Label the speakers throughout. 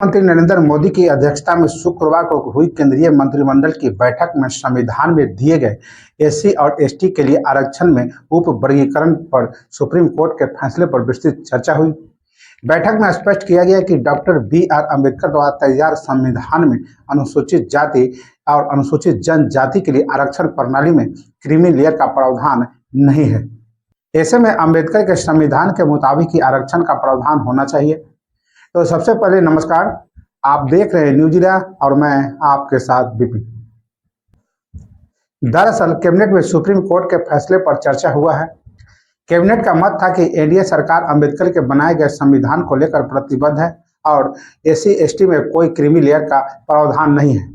Speaker 1: प्रधानमंत्री नरेंद्र मोदी की अध्यक्षता में शुक्रवार को हुई केंद्रीय मंत्रिमंडल की बैठक में संविधान में दिए गए एससी और एसटी के लिए आरक्षण में उप वर्गीकरण पर सुप्रीम कोर्ट के फैसले पर विस्तृत चर्चा हुई। बैठक में स्पष्ट किया गया कि डॉक्टर बी.आर. अम्बेडकर द्वारा तैयार संविधान में अनुसूचित जाति और अनुसूचित जनजाति के लिए आरक्षण प्रणाली में क्रीमी लेयर का प्रावधान नहीं है। ऐसे में अम्बेडकर के संविधान के मुताबिक ही आरक्षण का प्रावधान होना चाहिए। तो सबसे पहले नमस्कार, आप देख रहे हैं न्यूज इंडिया और मैं आपके साथ विपिन। दरअसल कैबिनेट में सुप्रीम कोर्ट के फैसले पर चर्चा हुआ है। कैबिनेट का मत था कि एनडीए सरकार अम्बेडकर के बनाए गए संविधान को लेकर प्रतिबद्ध है और एससी एसटी में कोई क्रीमी लेयर का प्रावधान नहीं है।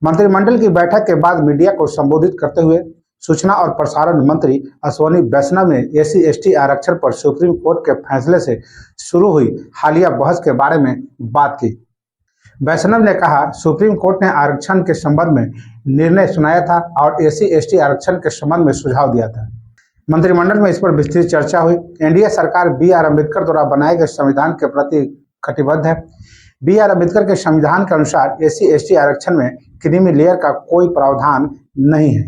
Speaker 1: मंत्रिमंडल की बैठक के बाद मीडिया को संबोधित करते हुए सूचना और प्रसारण मंत्री अश्विनी वैष्णव ने एससी एसटी आरक्षण पर सुप्रीम कोर्ट के फैसले से शुरू हुई हालिया बहस के बारे में बात की। वैष्णव ने कहा, सुप्रीम कोर्ट ने आरक्षण के संबंध में निर्णय सुनाया था और एससी एसटी आरक्षण के संबंध में सुझाव दिया था। मंत्रिमंडल में इस पर विस्तृत चर्चा हुई। एनडीए सरकार बी.आर. अम्बेडकर द्वारा बनाए गए संविधान के प्रति कटिबद्ध है। बी.आर. अम्बेडकर के संविधान के अनुसार एससी एसटी आरक्षण में क्रीमी लेयर का कोई प्रावधान नहीं है।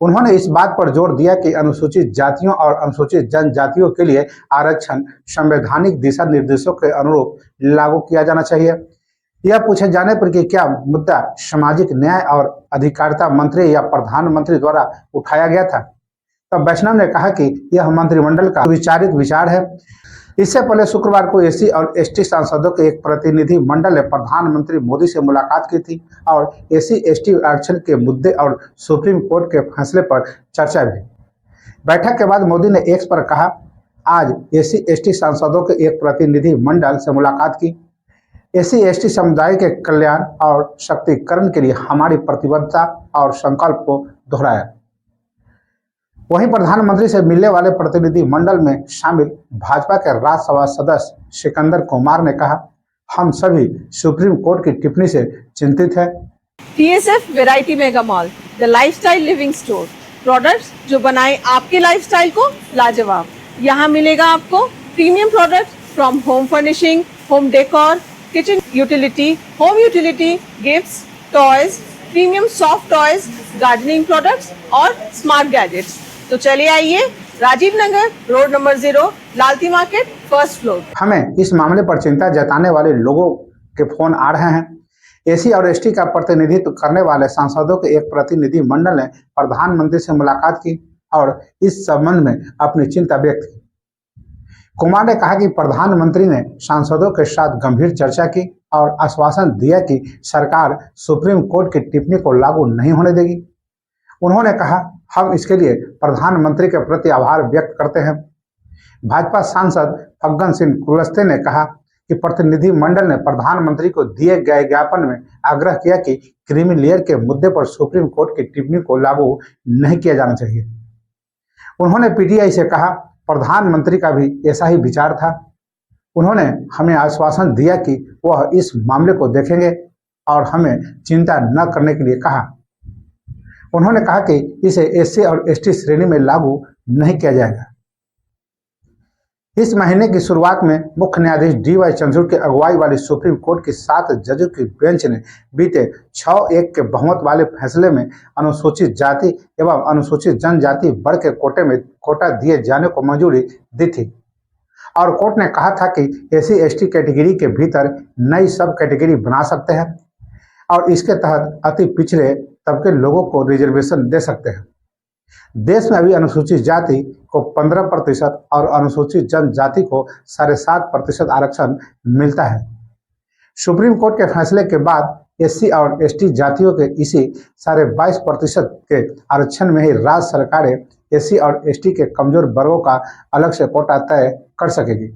Speaker 1: उन्होंने इस बात पर जोर दिया कि अनुसूचित जातियों और अनुसूचित जनजातियों के लिए आरक्षण संवैधानिक दिशा निर्देशों के अनुरूप लागू किया जाना चाहिए। यह पूछे जाने पर कि क्या मुद्दा सामाजिक न्याय और अधिकारिता मंत्री या प्रधानमंत्री द्वारा उठाया गया था, तब वैष्णव ने कहा कि यह मंत्रिमंडल का विचारित विचार है। इससे पहले शुक्रवार को एससी और एसटी सांसदों के एक प्रतिनिधि मंडल ने प्रधानमंत्री मोदी से मुलाकात की थी और एससी एसटी आरक्षण के मुद्दे और सुप्रीम कोर्ट के फैसले पर चर्चा भी। बैठक के बाद मोदी ने एक्स पर कहा, आज एससी एसटी सांसदों के एक प्रतिनिधि मंडल से मुलाकात की। एससी एसटी समुदाय के कल्याण और शक्तिकरण के लिए हमारी प्रतिबद्धता और संकल्प को दोहराया। वहीं प्रधानमंत्री से मिलने वाले प्रतिनिधि मंडल में शामिल भाजपा के राज्यसभा सदस्य सिकंदर कुमार ने कहा, हम सभी सुप्रीम कोर्ट की टिप्पणी से चिंतित हैं।
Speaker 2: TSF variety mega mall, the lifestyle living store, products जो बनाए आपके लाइफस्टाइल को लाजवाब। यहाँ मिलेगा आपको premium product from home furnishing, home decor, kitchen utility, home utility, gifts, toys, premium soft toys, gardening products और स्मार्ट गैजेट्स। तो चलिए आइए, Rajiv Nagar, road number 0, Lalti market, first floor.
Speaker 1: हमें इस मामले पर चिंता जताने वाले लोगों के फोन आ रहे हैं। एससी और एसटी का प्रतिनिधित्व करने वाले सांसदों के एक प्रतिनिधि मंडल ने प्रधानमंत्री से मुलाकात की और इस संबंध में अपनी चिंता व्यक्त की। कुमार ने कहा कि प्रधानमंत्री ने सांसदों के साथ गंभीर चर्चा की और आश्वासन दिया कि सरकार सुप्रीम कोर्ट की टिप्पणी को लागू नहीं होने देगी। उन्होंने कहा, हम इसके लिए प्रधानमंत्री के प्रति आभार व्यक्त करते हैं। भाजपा सांसद फग्गन सिंह कुलस्ते ने कहा कि प्रतिनिधि मंडल ने प्रधानमंत्री को दिए गए ज्ञापन में आग्रह किया कि क्रीमी लेयर के मुद्दे पर सुप्रीम कोर्ट की टिप्पणी को लागू नहीं किया जाना चाहिए। उन्होंने पीटीआई से कहा, प्रधानमंत्री का भी ऐसा ही विचार था। उन्होंने हमें आश्वासन दिया कि वह इस मामले को देखेंगे और हमें चिंता न करने के लिए कहा। उन्होंने कहा कि इसे एससी और एसटी श्रेणी में लागू नहीं किया जाएगा। इस महीने की शुरुआत में मुख्य न्यायाधीश डी.वाई. चंद्रचूड़ की अगुवाई वाली सुप्रीम कोर्ट की 7 जजों की बेंच ने बीते 6-1 के बहुमत वाले फैसले में अनुसूचित जाति एवं अनुसूचित जनजाति वर्ग के कोटे में कोटा दिए जाने को मंजूरी दी थी और कोर्ट ने कहा था कि एससी एसटी कैटेगरी के भीतर नई सब कैटेगरी बना सकते हैं और इसके तहत अति पिछड़े तबके लोगों को रिजर्वेशन दे सकते हैं। देश में अभी अनुसूचित जाति को 15% और अनुसूचित जनजाति को 7.5% आरक्षण मिलता है। सुप्रीम कोर्ट के फैसले के बाद एससी और एसटी जातियों के इसी 22.5% के आरक्षण में ही राज्य सरकारें एससी और एसटी के कमजोर वर्गों का अलग से कोटा तय कर सकेगी।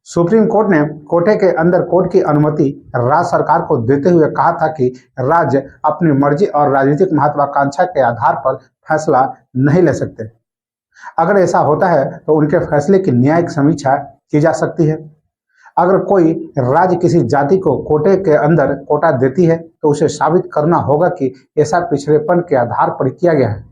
Speaker 1: सुप्रीम कोर्ट ने कोटे के अंदर कोर्ट की अनुमति राज्य सरकार को देते हुए कहा था कि राज्य अपनी मर्जी और राजनीतिक महत्वाकांक्षा के आधार पर फैसला नहीं ले सकते। अगर ऐसा होता है तो उनके फैसले की न्यायिक समीक्षा की जा सकती है। अगर कोई राज्य किसी जाति को कोटे के अंदर कोटा देती है तो उसे साबित करना होगा कि ऐसा पिछड़ेपन के आधार पर किया गया है।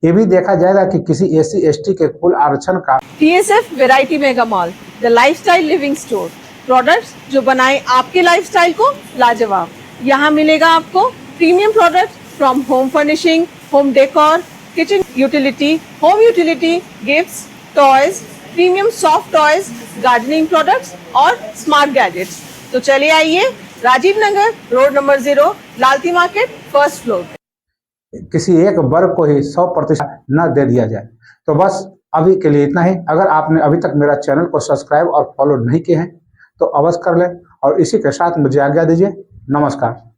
Speaker 1: ये भी देखा जाएगा कि किसी एससी एसटी के कुल आरक्षण का
Speaker 2: TSF variety mega mall, the lifestyle living store, products जो बनाए आपके लाइफस्टाइल को लाजवाब। यहाँ मिलेगा आपको premium products from home furnishing, home decor, kitchen utility, home utility, gifts, toys, premium soft toys, gardening products और स्मार्ट गैजेट्स। तो चलिए आइए Rajiv Nagar, road number 0, Lalti market, first floor.
Speaker 1: किसी एक वर्ग को ही 100% न दे दिया जाए। तो बस अभी के लिए इतना ही। अगर आपने अभी तक मेरा चैनल को सब्सक्राइब और फॉलो नहीं किए हैं तो अवश्य कर लें और इसी के साथ मुझे आज्ञा दीजिए। नमस्कार।